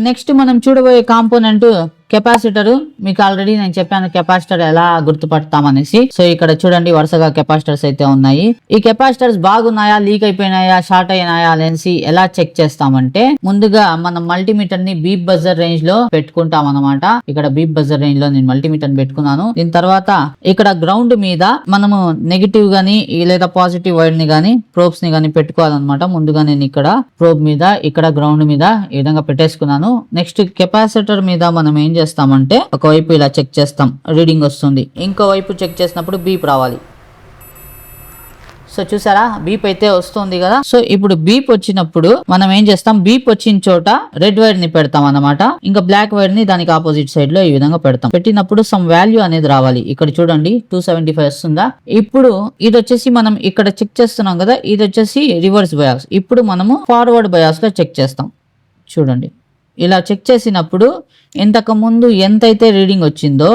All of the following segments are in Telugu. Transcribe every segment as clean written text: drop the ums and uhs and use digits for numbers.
నెక్స్ట్ మనం చూడబోయే కాంపోనెంట్ కెపాసిటర్. మీకు ఆల్రెడీ నేను చెప్పాను కెపాసిటర్ ఎలా గుర్తుపడతామనేసి. సో ఇక్కడ చూడండి వరుసగా కెపాసిటర్స్ అయితే ఉన్నాయి. ఈ కెపాసిటర్స్ బాగున్నాయా, లీక్ అయిపోయినాయా, షార్ట్ అయినాయా అనేసి ఎలా చెక్ చేస్తామంటే, ముందుగా మనం మల్టీమీటర్ ని బీప్ బజర్ రేంజ్ లో పెట్టుకుంటాం అనమాట. ఇక్కడ బీప్ బజర్ రేంజ్ లో నేను మల్టీమీటర్ పెట్టుకున్నాను. దీని తర్వాత ఇక్కడ గ్రౌండ్ మీద మనము నెగిటివ్ గానీ లేదా పాజిటివ్ వైర్ ని గానీ ప్రోబ్స్ ని గానీ పెట్టుకోవాలన్నమాట. ముందుగా నేను ఇక్కడ ప్రోబ్ మీద, ఇక్కడ గ్రౌండ్ మీద ఈ విధంగా పెట్టేసుకున్నాను. నెక్స్ట్ కెపాసిటర్ మీద మనం ఏం చేస్తామంటే, ఒకవైపు ఇలా చెక్ చేస్తాం, రీడింగ్ వస్తుంది. ఇంకో వైపు చెక్ చేసినప్పుడు బీప్ రావాలి. సో చూసారా, బీప్ అయితే వస్తుంది కదా. సో ఇప్పుడు బీప్ వచ్చినప్పుడు మనం ఏం చేస్తాం, బీప్ వచ్చిన చోట రెడ్ వైర్ ని పెడతాం అన్నమాట. ఇంకా బ్లాక్ వైర్ ని దానికి ఆపోజిట్ సైడ్ లో ఈ విధంగా పెడతాం. పెట్టినప్పుడు సమ్ వాల్యూ అనేది రావాలి. ఇక్కడ చూడండి 275 వస్తుందా. ఇప్పుడు ఇది వచ్చేసి మనం ఇక్కడ చెక్ చేస్తున్నాం కదా, ఇది వచ్చేసి రివర్స్ బయాస్. ఇప్పుడు మనము ఫార్వర్డ్ బయాస్ లో చెక్ చేస్తాం. చూడండి, ఇలా చెక్ చేసినప్పుడు ఇంతకు ముందు ఎంతైతే రీడింగ్ వచ్చిందో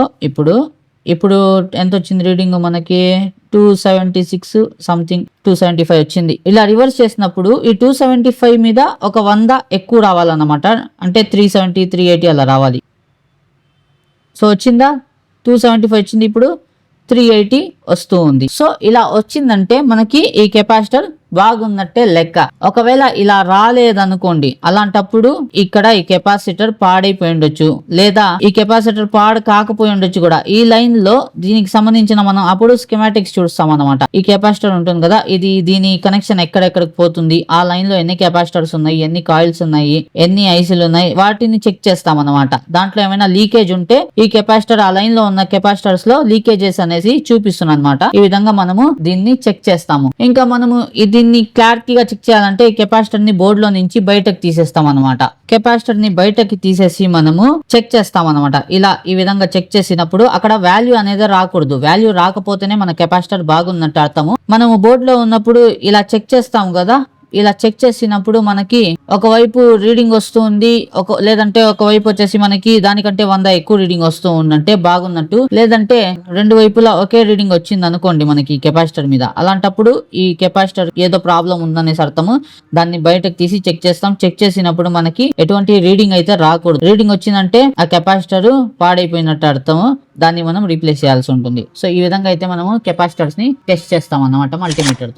ఇప్పుడు ఎంత వచ్చింది రీడింగ్ మనకి 276 సంథింగ్ 275 వచ్చింది. ఇలా రివర్స్ చేసినప్పుడు ఈ 275 మీద ఒక 100 ఎక్కువ రావాలన్నమాట. అంటే 370 380 అలా రావాలి. సో వచ్చిందా, 275 వచ్చింది, ఇప్పుడు 380 వస్తూ ఉంది. సో ఇలా వచ్చిందంటే మనకి ఈ కెపాసిటర్ బాగున్నట్టే లెక్క. ఒకవేళ ఇలా రాలేదనుకోండి, అలాంటప్పుడు ఇక్కడ ఈ కెపాసిటర్ పాడైపోయి ఉండొచ్చు, లేదా ఈ కెపాసిటర్ పాడు కాకపోయి ఉండొచ్చు కూడా. ఈ లైన్ లో దీనికి సంబంధించిన మనం అప్పుడు స్కీమాటిక్స్ చూస్తాం అనమాట. ఈ కెపాసిటర్ ఉంటుంది కదా, దీని కనెక్షన్ ఎక్కడెక్కడికి పోతుంది, ఆ లైన్ లో ఎన్ని కెపాసిటర్స్ ఉన్నాయి, ఎన్ని కాయిల్స్ ఉన్నాయి, ఎన్ని ఐసీలు ఉన్నాయి, వాటిని చెక్ చేస్తాం అనమాట. దాంట్లో ఏమైనా లీకేజ్ ఉంటే ఈ కెపాసిటర్, ఆ లైన్ లో ఉన్న కెపాసిటర్స్ లో లీకేజెస్ అనేసి చూపిస్తుంది అనమాట. ఈ విధంగా మనము దీన్ని చెక్ చేస్తాము. ఇంకా మనము దీన్ని క్లారిటీగా చెక్ చేయాలంటే కెపాసిటర్ ని బోర్డు లో నుంచి బయటకు తీసేస్తాం అనమాట. కెపాసిటర్ ని బయటకి తీసేసి మనము చెక్ చేస్తాం అనమాట. ఇలా ఈ విధంగా చెక్ చేసినప్పుడు అక్కడ వాల్యూ అనేది రాకూడదు. వాల్యూ రాకపోతేనే మన కెపాసిటర్ బాగున్నట్టు అర్థము. మనము బోర్డు లో ఉన్నప్పుడు ఇలా చెక్ చేస్తాం కదా, ఇలా చెక్ చేసినప్పుడు మనకి ఒకవైపు రీడింగ్ వస్తుంది, లేదంటే ఒకవైపు వచ్చేసి మనకి దానికంటే 100 ఎక్కువ రీడింగ్ వస్తూ ఉందంటే బాగున్నట్టు. లేదంటే రెండు వైపులా ఒకే రీడింగ్ వచ్చింది అనుకోండి మనకి కెపాసిటర్ మీద, అలాంటప్పుడు ఈ కెపాసిటర్ ఏదో ప్రాబ్లం ఉందనేసి అర్థము. దాన్ని బయటకు తీసి చెక్ చేస్తాం. చెక్ చేసినప్పుడు మనకి ఎటువంటి రీడింగ్ అయితే రాకూడదు. రీడింగ్ వచ్చిందంటే ఆ కెపాసిటర్ పాడైపోయినట్టు అర్థము. దాన్ని మనం రీప్లేస్ చేయాల్సి ఉంటుంది. సో ఈ విధంగా అయితే మనము కెపాసిటర్స్ ని టెస్ట్ చేస్తాం అన్నమాట మల్టీమీటర్ తో.